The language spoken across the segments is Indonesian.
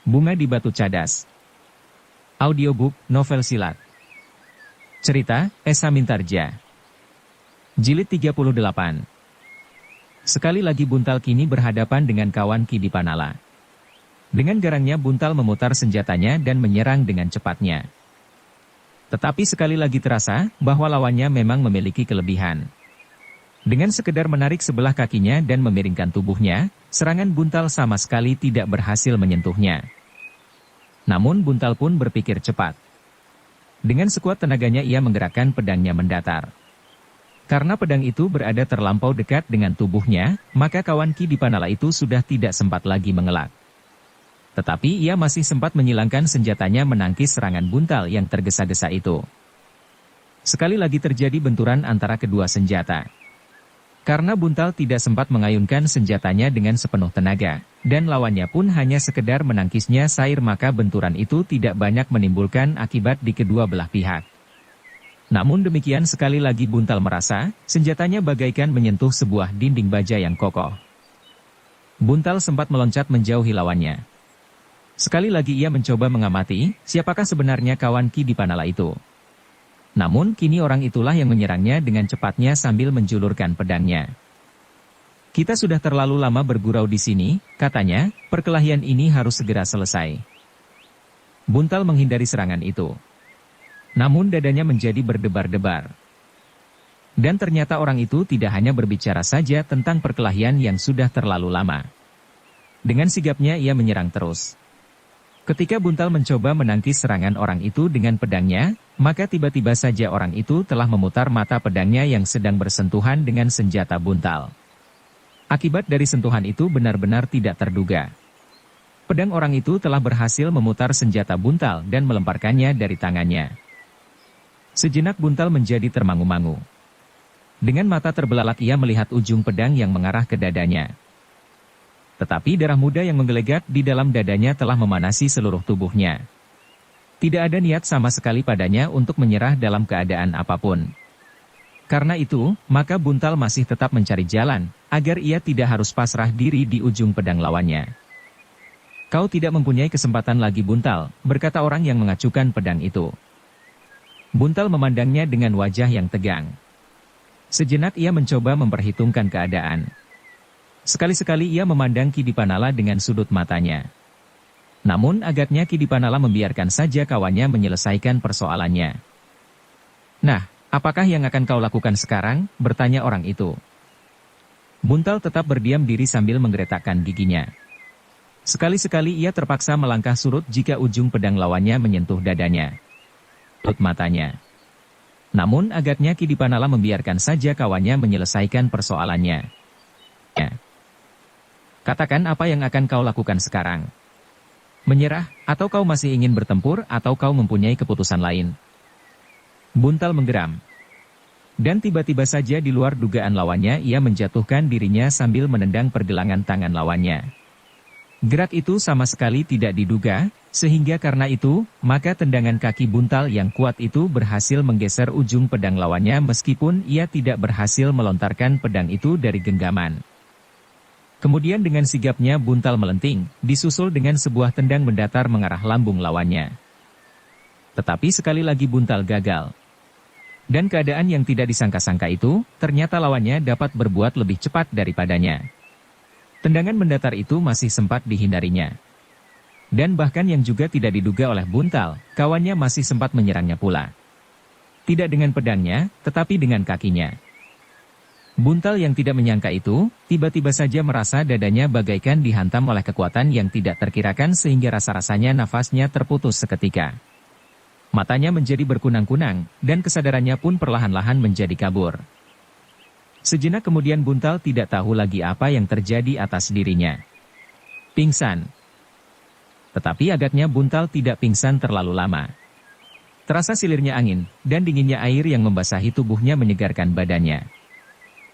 Bunga di Batu Cadas. Audiobook, novel silat. Cerita, Esa Mintarja. Jilid 38. Sekali lagi Buntal kini berhadapan dengan kawan Ki Dipanala. Dengan garangnya Buntal memutar senjatanya dan menyerang dengan cepatnya. Tetapi sekali lagi terasa bahwa lawannya memang memiliki kelebihan. Dengan sekedar menarik sebelah kakinya dan memiringkan tubuhnya, serangan Buntal sama sekali tidak berhasil menyentuhnya. Namun Buntal pun berpikir cepat. Dengan sekuat tenaganya ia menggerakkan pedangnya mendatar. Karena pedang itu berada terlampau dekat dengan tubuhnya, maka kawan Ki Dipanala itu sudah tidak sempat lagi mengelak. Tetapi ia masih sempat menyilangkan senjatanya menangkis serangan Buntal yang tergesa-gesa itu. Sekali lagi terjadi benturan antara kedua senjata. Karena Buntal tidak sempat mengayunkan senjatanya dengan sepenuh tenaga, dan lawannya pun hanya sekedar menangkisnya sair, maka benturan itu tidak banyak menimbulkan akibat di kedua belah pihak. Namun demikian sekali lagi Buntal merasa, senjatanya bagaikan menyentuh sebuah dinding baja yang kokoh. Buntal sempat meloncat menjauhi lawannya. Sekali lagi ia mencoba mengamati, siapakah sebenarnya kawan Ki Dipanala itu. Namun kini orang itulah yang menyerangnya dengan cepatnya sambil menjulurkan pedangnya. Kita sudah terlalu lama bergurau di sini, katanya, perkelahian ini harus segera selesai. Buntal menghindari serangan itu. Namun dadanya menjadi berdebar-debar. Dan ternyata orang itu tidak hanya berbicara saja tentang perkelahian yang sudah terlalu lama. Dengan sigapnya ia menyerang terus. Ketika Buntal mencoba menangkis serangan orang itu dengan pedangnya, maka tiba-tiba saja orang itu telah memutar mata pedangnya yang sedang bersentuhan dengan senjata Buntal. Akibat dari sentuhan itu benar-benar tidak terduga. Pedang orang itu telah berhasil memutar senjata Buntal dan melemparkannya dari tangannya. Sejenak Buntal menjadi termangu-mangu. Dengan mata terbelalak ia melihat ujung pedang yang mengarah ke dadanya. Tetapi darah muda yang menggelegar di dalam dadanya telah memanasi seluruh tubuhnya. Tidak ada niat sama sekali padanya untuk menyerah dalam keadaan apapun. Karena itu, maka Buntal masih tetap mencari jalan, agar ia tidak harus pasrah diri di ujung pedang lawannya. Kau tidak mempunyai kesempatan lagi Buntal, berkata orang yang mengacukan pedang itu. Buntal memandangnya dengan wajah yang tegang. Sejenak ia mencoba memperhitungkan keadaan. Sekali-sekali ia memandang Ki Dipanala dengan sudut matanya. Namun agaknya Ki Dipanala membiarkan saja kawannya menyelesaikan persoalannya. Nah, apakah yang akan kau lakukan sekarang? Bertanya orang itu. Buntal tetap berdiam diri sambil menggeretakkan giginya. Sekali-sekali ia terpaksa melangkah surut jika ujung pedang lawannya menyentuh dadanya. Tutup matanya. Namun agaknya Ki Dipanala membiarkan saja kawannya menyelesaikan persoalannya. Katakan apa yang akan kau lakukan sekarang? Menyerah, atau kau masih ingin bertempur, atau kau mempunyai keputusan lain? Buntal menggeram. Dan tiba-tiba saja di luar dugaan lawannya ia menjatuhkan dirinya sambil menendang pergelangan tangan lawannya. Gerak itu sama sekali tidak diduga, sehingga karena itu, maka tendangan kaki Buntal yang kuat itu berhasil menggeser ujung pedang lawannya meskipun ia tidak berhasil melontarkan pedang itu dari genggaman. Kemudian dengan sigapnya Buntal melenting, disusul dengan sebuah tendang mendatar mengarah lambung lawannya. Tetapi sekali lagi Buntal gagal. Dan keadaan yang tidak disangka-sangka itu, ternyata lawannya dapat berbuat lebih cepat daripadanya. Tendangan mendatar itu masih sempat dihindarinya. Dan bahkan yang juga tidak diduga oleh Buntal, kawannya masih sempat menyerangnya pula. Tidak dengan pedangnya, tetapi dengan kakinya. Buntal yang tidak menyangka itu, tiba-tiba saja merasa dadanya bagaikan dihantam oleh kekuatan yang tidak terkirakan sehingga rasa-rasanya nafasnya terputus seketika. Matanya menjadi berkunang-kunang, dan kesadarannya pun perlahan-lahan menjadi kabur. Sejenak kemudian Buntal tidak tahu lagi apa yang terjadi atas dirinya. Pingsan. Tetapi agaknya Buntal tidak pingsan terlalu lama. Terasa silirnya angin, dan dinginnya air yang membasahi tubuhnya menyegarkan badannya.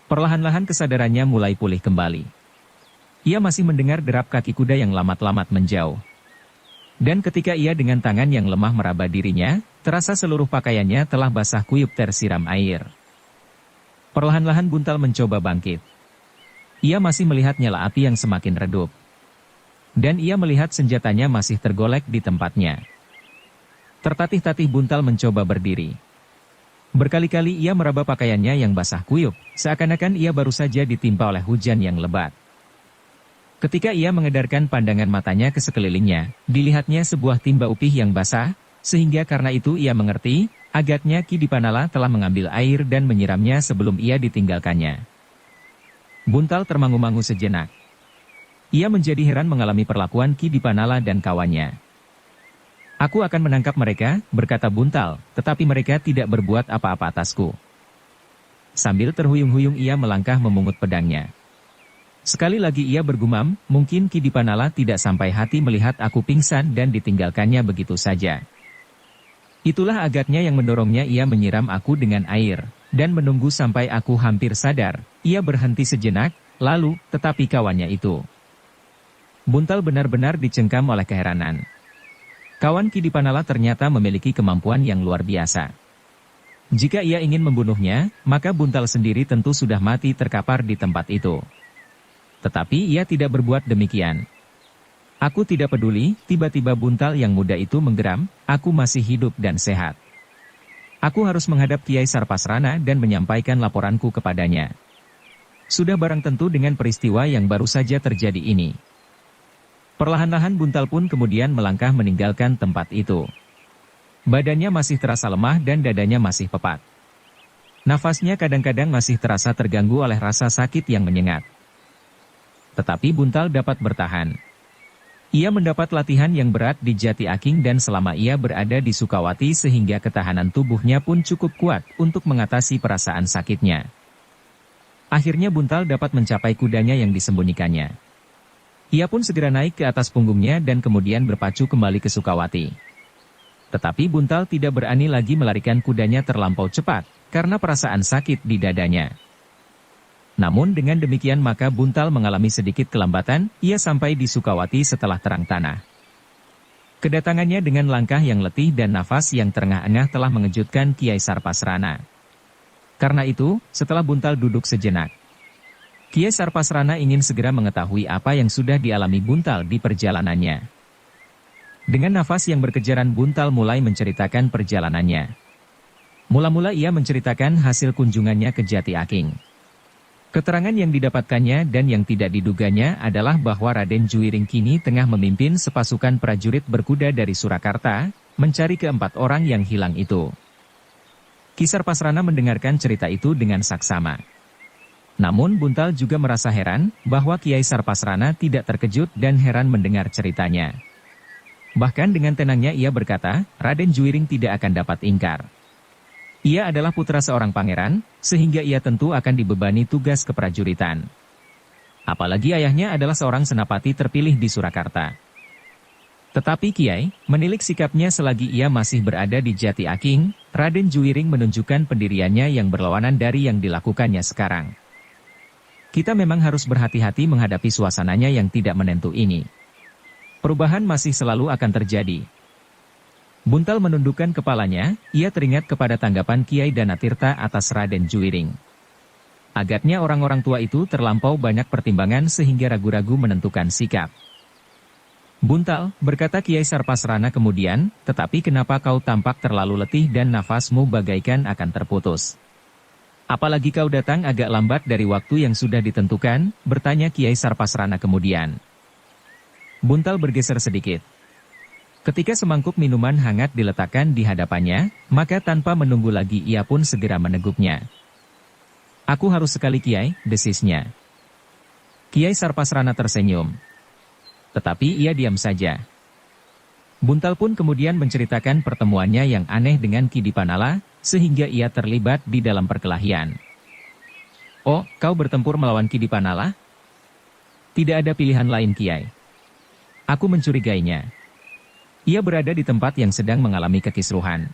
Perlahan-lahan kesadarannya mulai pulih kembali. Ia masih mendengar derap kaki kuda yang lamat-lamat menjauh. Dan ketika ia dengan tangan yang lemah meraba dirinya, terasa seluruh pakaiannya telah basah kuyup tersiram air. Perlahan-lahan Buntal mencoba bangkit. Ia masih melihat nyala api yang semakin redup. Dan ia melihat senjatanya masih tergolek di tempatnya. Tertatih-tatih Buntal mencoba berdiri. Berkali-kali ia meraba pakaiannya yang basah kuyup, seakan-akan ia baru saja ditimpa oleh hujan yang lebat. Ketika ia mengedarkan pandangan matanya ke sekelilingnya, dilihatnya sebuah timba upih yang basah, sehingga karena itu ia mengerti, agaknya Ki Dipanala telah mengambil air dan menyiramnya sebelum ia ditinggalkannya. Buntal termangu-mangu sejenak. Ia menjadi heran mengalami perlakuan Ki Dipanala dan kawannya. Aku akan menangkap mereka, berkata Buntal, tetapi mereka tidak berbuat apa-apa atasku. Sambil terhuyung-huyung ia melangkah memungut pedangnya. Sekali lagi ia bergumam, mungkin Ki Dipanala tidak sampai hati melihat aku pingsan dan ditinggalkannya begitu saja. Itulah agaknya yang mendorongnya ia menyiram aku dengan air, dan menunggu sampai aku hampir sadar, ia berhenti sejenak, lalu, tetapi kawannya itu. Buntal benar-benar dicengkam oleh keheranan. Kawan Ki Dipanala ternyata memiliki kemampuan yang luar biasa. Jika ia ingin membunuhnya, maka Buntal sendiri tentu sudah mati terkapar di tempat itu. Tetapi ia tidak berbuat demikian. Aku tidak peduli, tiba-tiba Buntal yang muda itu menggeram, aku masih hidup dan sehat. Aku harus menghadap Kiai Sarpasrana dan menyampaikan laporanku kepadanya. Sudah barang tentu dengan peristiwa yang baru saja terjadi ini. Perlahan-lahan Buntal pun kemudian melangkah meninggalkan tempat itu. Badannya masih terasa lemah dan dadanya masih pepat. Nafasnya kadang-kadang masih terasa terganggu oleh rasa sakit yang menyengat. Tetapi Buntal dapat bertahan. Ia mendapat latihan yang berat di Jati Aking dan selama ia berada di Sukawati sehingga ketahanan tubuhnya pun cukup kuat untuk mengatasi perasaan sakitnya. Akhirnya Buntal dapat mencapai kudanya yang disembunyikannya. Ia pun segera naik ke atas punggungnya dan kemudian berpacu kembali ke Sukawati. Tetapi Buntal tidak berani lagi melarikan kudanya terlampau cepat, karena perasaan sakit di dadanya. Namun dengan demikian maka Buntal mengalami sedikit kelambatan, ia sampai di Sukawati setelah terang tanah. Kedatangannya dengan langkah yang letih dan nafas yang terengah-engah telah mengejutkan Kiai Sarpasrana. Karena itu, setelah Buntal duduk sejenak, Kiai Sarpasrana ingin segera mengetahui apa yang sudah dialami Buntal di perjalanannya. Dengan nafas yang berkejaran Buntal mulai menceritakan perjalanannya. Mula-mula ia menceritakan hasil kunjungannya ke Jati Aking. Keterangan yang didapatkannya dan yang tidak diduganya adalah bahwa Raden Juwiring kini tengah memimpin sepasukan prajurit berkuda dari Surakarta, mencari keempat orang yang hilang itu. Ki Sarpasrana mendengarkan cerita itu dengan saksama. Namun Buntal juga merasa heran, bahwa Kiai Sarpasrana tidak terkejut dan heran mendengar ceritanya. Bahkan dengan tenangnya ia berkata, Raden Juwiring tidak akan dapat ingkar. Ia adalah putra seorang pangeran, sehingga ia tentu akan dibebani tugas keprajuritan. Apalagi ayahnya adalah seorang senapati terpilih di Surakarta. Tetapi Kiai, menilik sikapnya selagi ia masih berada di Jati Aking, Raden Juwiring menunjukkan pendiriannya yang berlawanan dari yang dilakukannya sekarang. Kita memang harus berhati-hati menghadapi suasananya yang tidak menentu ini. Perubahan masih selalu akan terjadi. Buntal menundukkan kepalanya, ia teringat kepada tanggapan Kiai Danatirta atas Raden Juwiring. Agaknya orang-orang tua itu terlampau banyak pertimbangan sehingga ragu-ragu menentukan sikap. Buntal, berkata Kiai Sarpasrana kemudian, tetapi kenapa kau tampak terlalu letih dan nafasmu bagaikan akan terputus? Apalagi kau datang agak lambat dari waktu yang sudah ditentukan, bertanya Kiai Sarpasrana kemudian. Buntal bergeser sedikit. Ketika semangkuk minuman hangat diletakkan di hadapannya, maka tanpa menunggu lagi ia pun segera meneguknya. Aku harus sekali Kiai, desisnya. Kiai Sarpasrana tersenyum. Tetapi ia diam saja. Buntal pun kemudian menceritakan pertemuannya yang aneh dengan Ki Dipanala, sehingga ia terlibat di dalam perkelahian. Oh, kau bertempur melawan Ki Dipanala? Tidak ada pilihan lain Kiai. Aku mencurigainya. Ia berada di tempat yang sedang mengalami kekisruhan.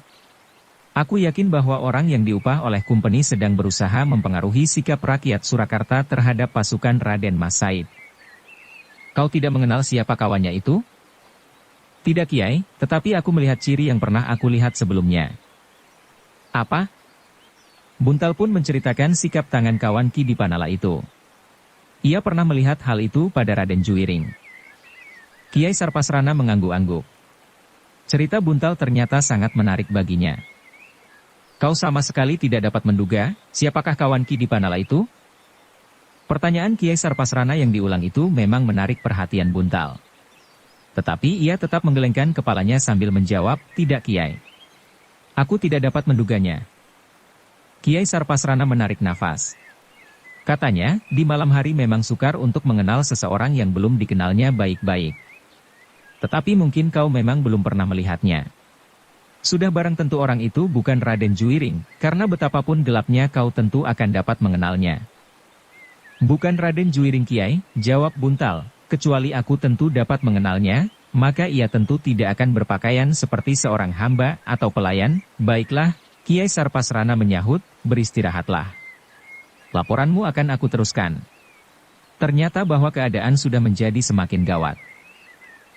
Aku yakin bahwa orang yang diupah oleh kumpeni sedang berusaha mempengaruhi sikap rakyat Surakarta terhadap pasukan Raden Mas Said. Kau tidak mengenal siapa kawannya itu? Tidak Kiai, tetapi aku melihat ciri yang pernah aku lihat sebelumnya. Apa? Buntal pun menceritakan sikap tangan kawan Ki Dipanala itu. Ia pernah melihat hal itu pada Raden Juwiring. Kiai Sarpasrana mengangguk-angguk. Cerita Buntal ternyata sangat menarik baginya. Kau sama sekali tidak dapat menduga, siapakah kawan Ki Dipanala itu? Pertanyaan Kiai Sarpasrana yang diulang itu memang menarik perhatian Buntal. Tetapi ia tetap menggelengkan kepalanya sambil menjawab, tidak Kiai. Aku tidak dapat menduganya. Kiai Sarpasrana menarik nafas. Katanya, di malam hari memang sukar untuk mengenal seseorang yang belum dikenalnya baik-baik. Tetapi mungkin kau memang belum pernah melihatnya. Sudah barang tentu orang itu bukan Raden Juwiring, karena betapapun gelapnya kau tentu akan dapat mengenalnya. Bukan Raden Juwiring Kiai, jawab Buntal, kecuali aku tentu dapat mengenalnya, maka ia tentu tidak akan berpakaian seperti seorang hamba atau pelayan. Baiklah, Kiai Sarpasrana menyahut, beristirahatlah. Laporanmu akan aku teruskan. Ternyata bahwa keadaan sudah menjadi semakin gawat.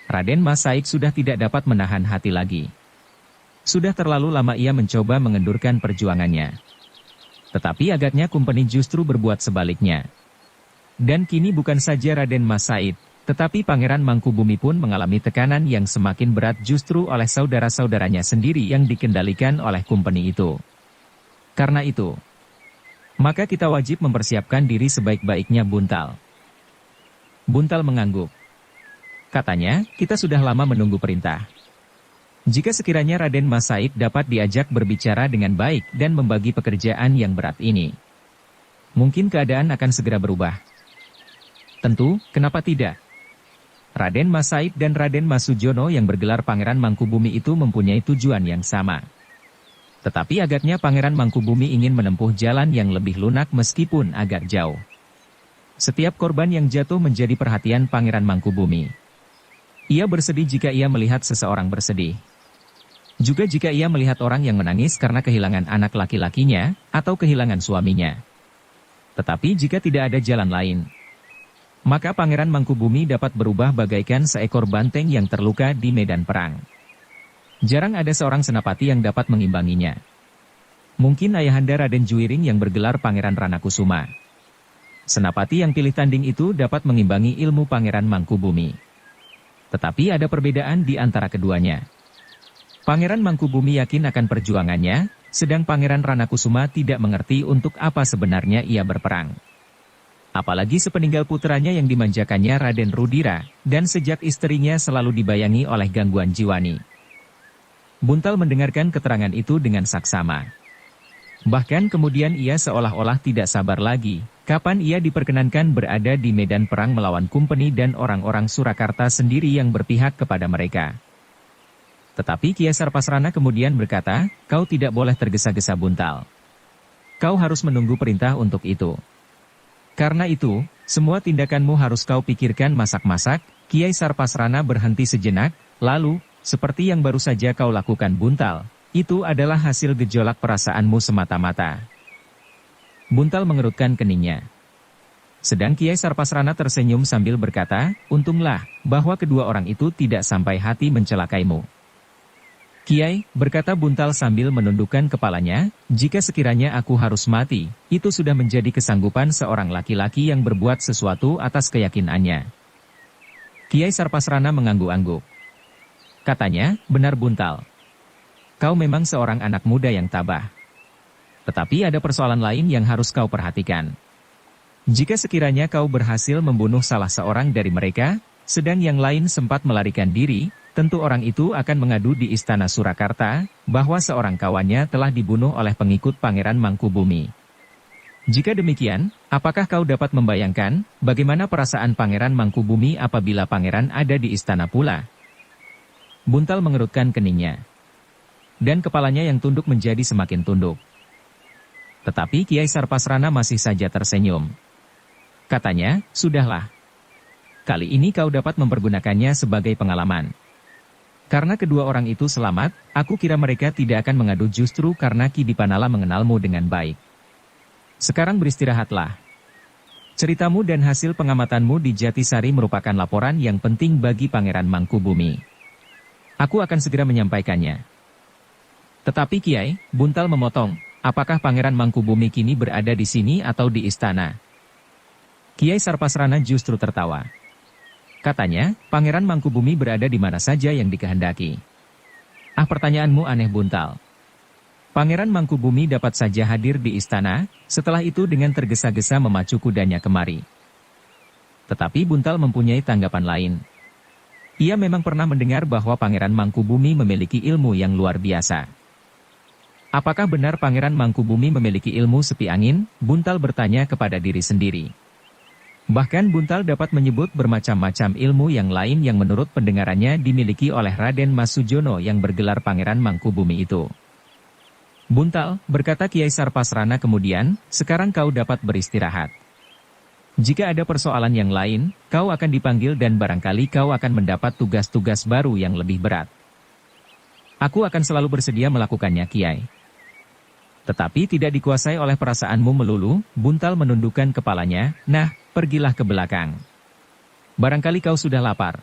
Raden Mas Said sudah tidak dapat menahan hati lagi. Sudah terlalu lama ia mencoba mengendurkan perjuangannya. Tetapi agaknya Kumpeni justru berbuat sebaliknya. Dan kini bukan saja Raden Mas Said, tetapi Pangeran Mangkubumi pun mengalami tekanan yang semakin berat justru oleh saudara-saudaranya sendiri yang dikendalikan oleh Kumpeni itu. Karena itu, maka kita wajib mempersiapkan diri sebaik-baiknya Buntal. Buntal mengangguk. Katanya, kita sudah lama menunggu perintah. Jika sekiranya Raden Mas Said dapat diajak berbicara dengan baik dan membagi pekerjaan yang berat ini, mungkin keadaan akan segera berubah. Tentu, kenapa tidak? Raden Mas Said dan Raden Mas Sujono yang bergelar Pangeran Mangkubumi itu mempunyai tujuan yang sama. Tetapi agaknya Pangeran Mangkubumi ingin menempuh jalan yang lebih lunak meskipun agak jauh. Setiap korban yang jatuh menjadi perhatian Pangeran Mangkubumi. Ia bersedih jika ia melihat seseorang bersedih. Juga jika ia melihat orang yang menangis karena kehilangan anak laki-lakinya, atau kehilangan suaminya. Tetapi jika tidak ada jalan lain, maka Pangeran Mangkubumi dapat berubah bagaikan seekor banteng yang terluka di medan perang. Jarang ada seorang senapati yang dapat mengimbanginya. Mungkin ayahanda Raden Juwiring yang bergelar Pangeran Ranakusuma. Senapati yang pilih tanding itu dapat mengimbangi ilmu Pangeran Mangkubumi. Tetapi ada perbedaan di antara keduanya. Pangeran Mangkubumi yakin akan perjuangannya, sedang Pangeran Ranakusuma tidak mengerti untuk apa sebenarnya ia berperang. Apalagi sepeninggal putranya yang dimanjakannya Raden Rudira, dan sejak istrinya selalu dibayangi oleh gangguan jiwani. Buntal mendengarkan keterangan itu dengan saksama. Bahkan kemudian ia seolah-olah tidak sabar lagi. Kapan ia diperkenankan berada di medan perang melawan Kumpeni dan orang-orang Surakarta sendiri yang berpihak kepada mereka. Tetapi Kiai Sarpasrana kemudian berkata, kau tidak boleh tergesa-gesa Buntal. Kau harus menunggu perintah untuk itu. Karena itu, semua tindakanmu harus kau pikirkan masak-masak. Kiai Sarpasrana berhenti sejenak, lalu, seperti yang baru saja kau lakukan Buntal, itu adalah hasil gejolak perasaanmu semata-mata. Buntal mengerutkan keningnya. Sedang Kiai Sarpasrana tersenyum sambil berkata, untunglah, bahwa kedua orang itu tidak sampai hati mencelakaimu. Kiai, berkata Buntal sambil menundukkan kepalanya, jika sekiranya aku harus mati, itu sudah menjadi kesanggupan seorang laki-laki yang berbuat sesuatu atas keyakinannya. Kiai Sarpasrana mengangguk-angguk. Katanya, benar Buntal. Kau memang seorang anak muda yang tabah. Tetapi ada persoalan lain yang harus kau perhatikan. Jika sekiranya kau berhasil membunuh salah seorang dari mereka, sedang yang lain sempat melarikan diri, tentu orang itu akan mengadu di Istana Surakarta, bahwa seorang kawannya telah dibunuh oleh pengikut Pangeran Mangkubumi. Jika demikian, apakah kau dapat membayangkan, bagaimana perasaan Pangeran Mangkubumi apabila Pangeran ada di istana pula? Buntal mengerutkan keningnya. Dan kepalanya yang tunduk menjadi semakin tunduk. Tetapi Kiai Sarpasrana masih saja tersenyum. Katanya, sudahlah. Kali ini kau dapat mempergunakannya sebagai pengalaman. Karena kedua orang itu selamat, aku kira mereka tidak akan mengadu justru karena Ki Dipanala mengenalmu dengan baik. Sekarang beristirahatlah. Ceritamu dan hasil pengamatanmu di Jatisari merupakan laporan yang penting bagi Pangeran Mangkubumi. Aku akan segera menyampaikannya. Tetapi Kiai, Buntal memotong. Apakah Pangeran Mangkubumi kini berada di sini atau di istana? Kiai Sarpasrana justru tertawa. Katanya, Pangeran Mangkubumi berada di mana saja yang dikehendaki. Ah, pertanyaanmu aneh, Buntal. Pangeran Mangkubumi dapat saja hadir di istana, setelah itu dengan tergesa-gesa memacu kudanya kemari. Tetapi Buntal mempunyai tanggapan lain. Ia memang pernah mendengar bahwa Pangeran Mangkubumi memiliki ilmu yang luar biasa. Apakah benar Pangeran Mangkubumi memiliki ilmu sepi angin? Buntal bertanya kepada diri sendiri. Bahkan Buntal dapat menyebut bermacam-macam ilmu yang lain yang menurut pendengarannya dimiliki oleh Raden Mas Sujono yang bergelar Pangeran Mangkubumi itu. Buntal, berkata Kiai Sarpasrana kemudian, sekarang kau dapat beristirahat. Jika ada persoalan yang lain, kau akan dipanggil dan barangkali kau akan mendapat tugas-tugas baru yang lebih berat. Aku akan selalu bersedia melakukannya, Kiai. Tetapi tidak dikuasai oleh perasaanmu melulu, Buntal menundukkan kepalanya, nah, pergilah ke belakang. Barangkali kau sudah lapar.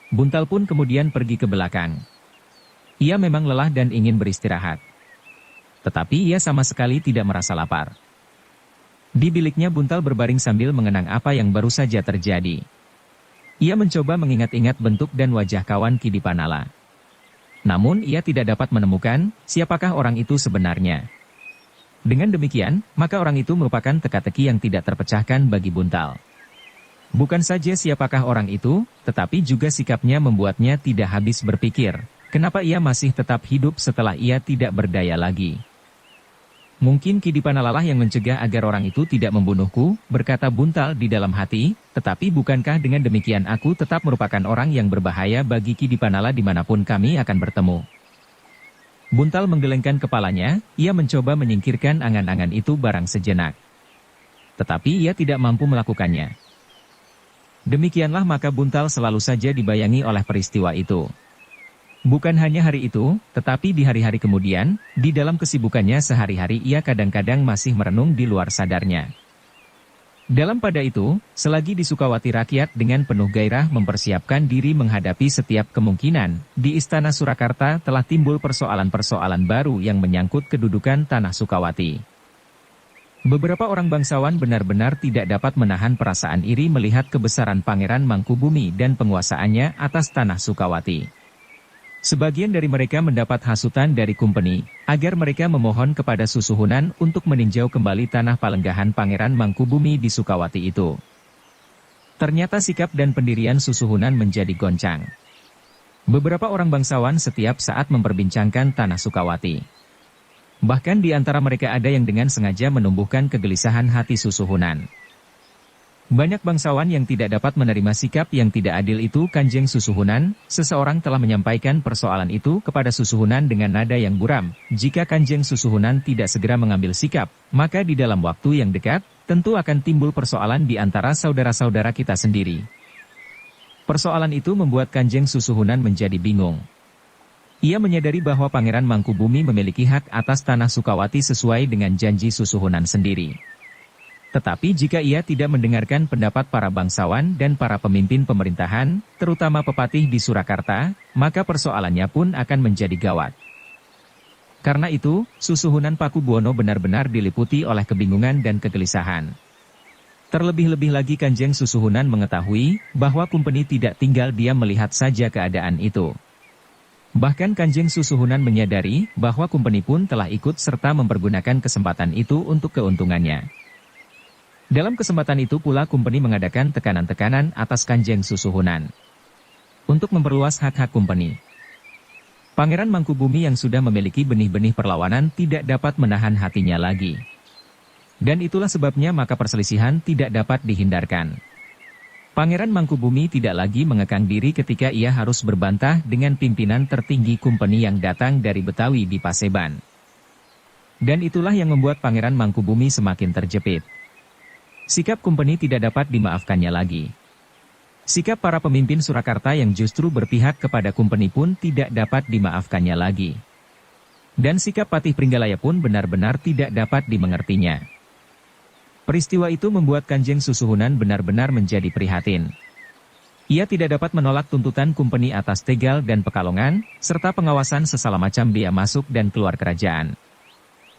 Buntal pun kemudian pergi ke belakang. Ia memang lelah dan ingin beristirahat. Tetapi ia sama sekali tidak merasa lapar. Di biliknya Buntal berbaring sambil mengenang apa yang baru saja terjadi. Ia mencoba mengingat-ingat bentuk dan wajah kawan Kidipanala. Namun ia tidak dapat menemukan siapakah orang itu sebenarnya. Dengan demikian, maka orang itu merupakan teka-teki yang tidak terpecahkan bagi Buntal. Bukan saja siapakah orang itu, tetapi juga sikapnya membuatnya tidak habis berpikir, kenapa ia masih tetap hidup setelah ia tidak berdaya lagi. Mungkin Kidipanala lah yang mencegah agar orang itu tidak membunuhku, berkata Buntal di dalam hati, tetapi bukankah dengan demikian aku tetap merupakan orang yang berbahaya bagi Kidipanala dimanapun kami akan bertemu. Buntal menggelengkan kepalanya, ia mencoba menyingkirkan angan-angan itu barang sejenak. Tetapi ia tidak mampu melakukannya. Demikianlah maka Buntal selalu saja dibayangi oleh peristiwa itu. Bukan hanya hari itu, tetapi di hari-hari kemudian, di dalam kesibukannya sehari-hari ia kadang-kadang masih merenung di luar sadarnya. Dalam pada itu, selagi di Sukawati rakyat dengan penuh gairah mempersiapkan diri menghadapi setiap kemungkinan, di Istana Surakarta telah timbul persoalan-persoalan baru yang menyangkut kedudukan tanah Sukawati. Beberapa orang bangsawan benar-benar tidak dapat menahan perasaan iri melihat kebesaran Pangeran Mangkubumi dan penguasaannya atas tanah Sukawati. Sebagian dari mereka mendapat hasutan dari Kumpeni, agar mereka memohon kepada Susuhunan untuk meninjau kembali tanah palenggahan Pangeran Mangkubumi di Sukawati itu. Ternyata sikap dan pendirian Susuhunan menjadi goncang. Beberapa orang bangsawan setiap saat memperbincangkan tanah Sukawati. Bahkan di antara mereka ada yang dengan sengaja menumbuhkan kegelisahan hati Susuhunan. Banyak bangsawan yang tidak dapat menerima sikap yang tidak adil itu Kanjeng Susuhunan, seseorang telah menyampaikan persoalan itu kepada Susuhunan dengan nada yang buram, jika Kanjeng Susuhunan tidak segera mengambil sikap, maka di dalam waktu yang dekat, tentu akan timbul persoalan di antara saudara-saudara kita sendiri. Persoalan itu membuat Kanjeng Susuhunan menjadi bingung. Ia menyadari bahwa Pangeran Mangkubumi memiliki hak atas tanah Sukawati sesuai dengan janji Susuhunan sendiri. Tetapi jika ia tidak mendengarkan pendapat para bangsawan dan para pemimpin pemerintahan, terutama pepatih di Surakarta, maka persoalannya pun akan menjadi gawat. Karena itu, Susuhunan Pakubuwono benar-benar diliputi oleh kebingungan dan kegelisahan. Terlebih-lebih lagi Kanjeng Susuhunan mengetahui bahwa Kumpeni tidak tinggal diam melihat saja keadaan itu. Bahkan Kanjeng Susuhunan menyadari bahwa Kumpeni pun telah ikut serta mempergunakan kesempatan itu untuk keuntungannya. Dalam kesempatan itu pula Kumpeni mengadakan tekanan-tekanan atas Kanjeng Susuhunan untuk memperluas hak-hak Kumpeni. Pangeran Mangkubumi yang sudah memiliki benih-benih perlawanan tidak dapat menahan hatinya lagi. Dan itulah sebabnya maka perselisihan tidak dapat dihindarkan. Pangeran Mangkubumi tidak lagi mengekang diri ketika ia harus berbantah dengan pimpinan tertinggi Kumpeni yang datang dari Betawi di Paseban. Dan itulah yang membuat Pangeran Mangkubumi semakin terjepit. Sikap Kumpeni tidak dapat dimaafkannya lagi. Sikap para pemimpin Surakarta yang justru berpihak kepada Kumpeni pun tidak dapat dimaafkannya lagi. Dan sikap Patih Pringgalaya pun benar-benar tidak dapat dimengertinya. Peristiwa itu membuat Kanjeng Susuhunan benar-benar menjadi prihatin. Ia tidak dapat menolak tuntutan Kumpeni atas Tegal dan Pekalongan, serta pengawasan segala macam biaya masuk dan keluar kerajaan.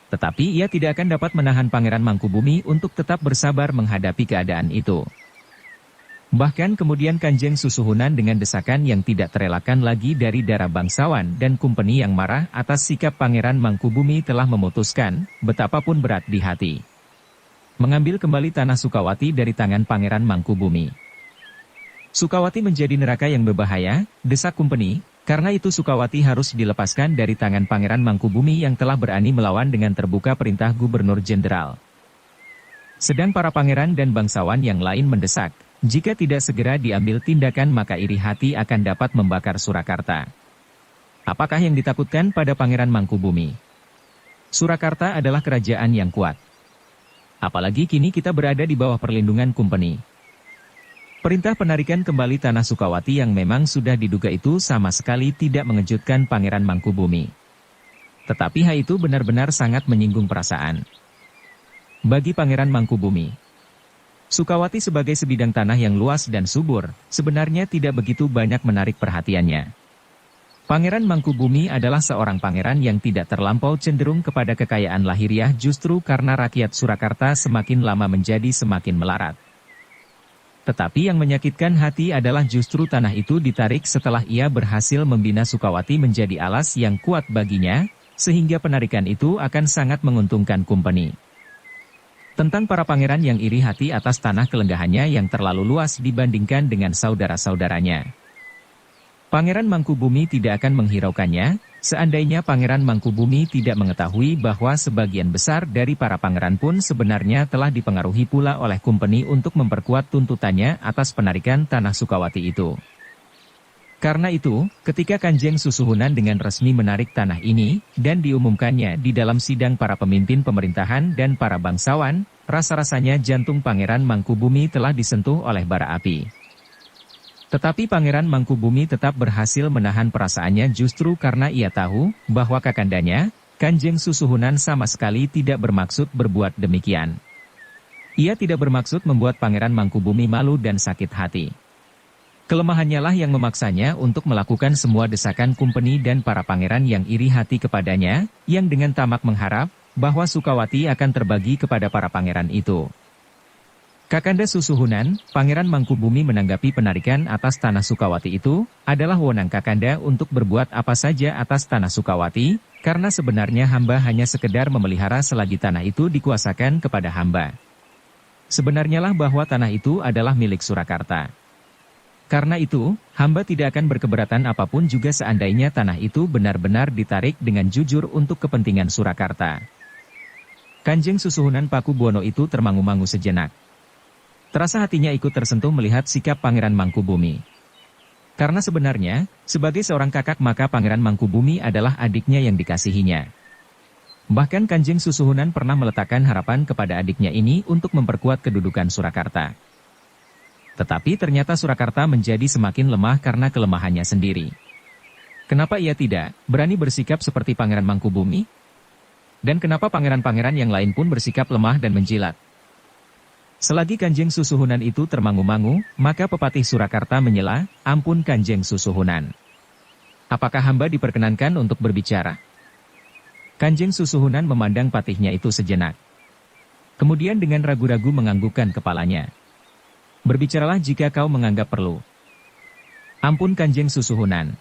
Tetapi ia tidak akan dapat menahan Pangeran Mangkubumi untuk tetap bersabar menghadapi keadaan itu. Bahkan kemudian Kanjeng Susuhunan dengan desakan yang tidak terelakkan lagi dari darah bangsawan dan kumpeni yang marah atas sikap Pangeran Mangkubumi telah memutuskan, betapapun berat di hati, mengambil kembali tanah Sukawati dari tangan Pangeran Mangkubumi. Sukawati menjadi neraka yang berbahaya, desak kumpeni, karena itu Sukawati harus dilepaskan dari tangan Pangeran Mangkubumi yang telah berani melawan dengan terbuka perintah Gubernur Jenderal. Sedang para pangeran dan bangsawan yang lain mendesak, jika tidak segera diambil tindakan maka iri hati akan dapat membakar Surakarta. Apakah yang ditakutkan pada Pangeran Mangkubumi? Surakarta adalah kerajaan yang kuat. Apalagi kini kita berada di bawah perlindungan kumpeni. Perintah penarikan kembali tanah Sukawati yang memang sudah diduga itu sama sekali tidak mengejutkan Pangeran Mangkubumi. Tetapi hal itu benar-benar sangat menyinggung perasaan. Bagi Pangeran Mangkubumi, Sukawati sebagai sebidang tanah yang luas dan subur, sebenarnya tidak begitu banyak menarik perhatiannya. Pangeran Mangkubumi adalah seorang pangeran yang tidak terlampau cenderung kepada kekayaan lahiriah justru karena rakyat Surakarta semakin lama menjadi semakin melarat. Tetapi yang menyakitkan hati adalah justru tanah itu ditarik setelah ia berhasil membina Sukawati menjadi alas yang kuat baginya, sehingga penarikan itu akan sangat menguntungkan kumpeni. Tentang para pangeran yang iri hati atas tanah kelenggahannya yang terlalu luas dibandingkan dengan saudara-saudaranya. Pangeran Mangkubumi tidak akan menghiraukannya, seandainya Pangeran Mangkubumi tidak mengetahui bahwa sebagian besar dari para pangeran pun sebenarnya telah dipengaruhi pula oleh kumpeni untuk memperkuat tuntutannya atas penarikan tanah Sukawati itu. Karena itu, ketika Kanjeng Susuhunan dengan resmi menarik tanah ini, dan diumumkannya di dalam sidang para pemimpin pemerintahan dan para bangsawan, rasa-rasanya jantung Pangeran Mangkubumi telah disentuh oleh bara api. Tetapi Pangeran Mangkubumi tetap berhasil menahan perasaannya justru karena ia tahu, bahwa kakandanya, Kanjeng Susuhunan sama sekali tidak bermaksud berbuat demikian. Ia tidak bermaksud membuat Pangeran Mangkubumi malu dan sakit hati. Kelemahannya lah yang memaksanya untuk melakukan semua desakan kumpeni dan para pangeran yang iri hati kepadanya, yang dengan tamak mengharap, bahwa Sukawati akan terbagi kepada para pangeran itu. Kakanda Susuhunan, Pangeran Mangkubumi menanggapi penarikan atas tanah Sukawati itu, adalah wewenang Kakanda untuk berbuat apa saja atas tanah Sukawati, karena sebenarnya hamba hanya sekedar memelihara selagi tanah itu dikuasakan kepada hamba. Sebenarnya lah bahwa tanah itu adalah milik Surakarta. Karena itu, hamba tidak akan berkeberatan apapun juga seandainya tanah itu benar-benar ditarik dengan jujur untuk kepentingan Surakarta. Kanjeng Susuhunan Pakubuwono itu termangu-mangu sejenak. Terasa hatinya ikut tersentuh melihat sikap Pangeran Mangkubumi. Karena sebenarnya, sebagai seorang kakak maka Pangeran Mangkubumi adalah adiknya yang dikasihinya. Bahkan Kanjeng Susuhunan pernah meletakkan harapan kepada adiknya ini untuk memperkuat kedudukan Surakarta. Tetapi ternyata Surakarta menjadi semakin lemah karena kelemahannya sendiri. Kenapa ia tidak berani bersikap seperti Pangeran Mangkubumi? Dan kenapa pangeran-pangeran yang lain pun bersikap lemah dan menjilat? Selagi Kanjeng Susuhunan itu termangu-mangu, maka Pepatih Surakarta menyela, "Ampun Kanjeng Susuhunan. Apakah hamba diperkenankan untuk berbicara?" Kanjeng Susuhunan memandang patihnya itu sejenak. Kemudian dengan ragu-ragu menganggukkan kepalanya. "Berbicaralah jika kau menganggap perlu." "Ampun Kanjeng Susuhunan.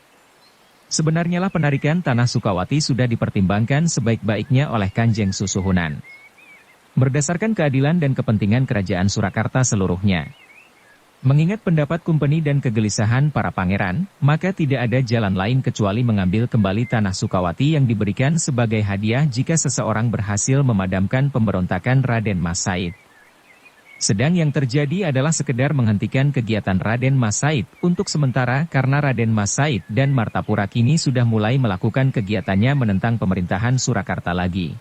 Sebenarnya lah penarikan tanah Sukawati sudah dipertimbangkan sebaik-baiknya oleh Kanjeng Susuhunan. Berdasarkan keadilan dan kepentingan kerajaan Surakarta seluruhnya. Mengingat pendapat kumpeni dan kegelisahan para pangeran, maka tidak ada jalan lain kecuali mengambil kembali tanah Sukawati yang diberikan sebagai hadiah jika seseorang berhasil memadamkan pemberontakan Raden Mas Said. Sedang yang terjadi adalah sekedar menghentikan kegiatan Raden Mas Said untuk sementara karena Raden Mas Said dan Martapura kini sudah mulai melakukan kegiatannya menentang pemerintahan Surakarta lagi.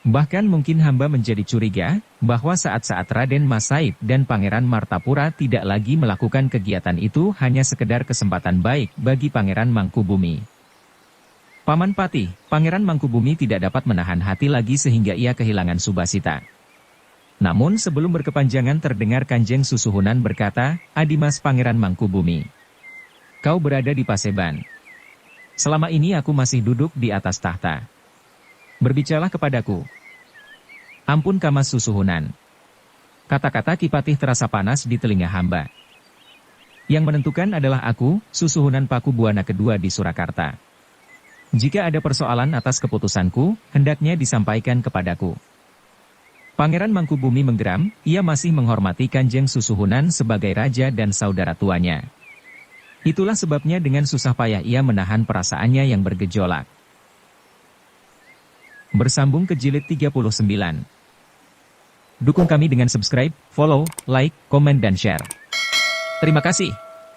Bahkan mungkin hamba menjadi curiga bahwa saat-saat Raden Mas Said dan Pangeran Martapura tidak lagi melakukan kegiatan itu hanya sekedar kesempatan baik bagi Pangeran Mangkubumi. Paman Patih, Pangeran Mangkubumi tidak dapat menahan hati lagi sehingga ia kehilangan Subasita. Namun sebelum berkepanjangan terdengar Kanjeng Susuhunan berkata, "Adimas Pangeran Mangkubumi. Kau berada di Paseban. Selama ini aku masih duduk di atas tahta. Berbicaralah kepadaku." "Ampun Kamas Susuhunan." Kata-kata Kipatih terasa panas di telinga hamba. Yang menentukan adalah aku, Susuhunan Paku Buana kedua di Surakarta. Jika ada persoalan atas keputusanku, hendaknya disampaikan kepadaku. Pangeran Mangkubumi menggeram, ia masih menghormati Kanjeng Susuhunan sebagai raja dan saudara tuanya. Itulah sebabnya dengan susah payah ia menahan perasaannya yang bergejolak. Bersambung ke jilid 39. Dukung kami dengan subscribe, follow, like, komen dan share. Terima kasih.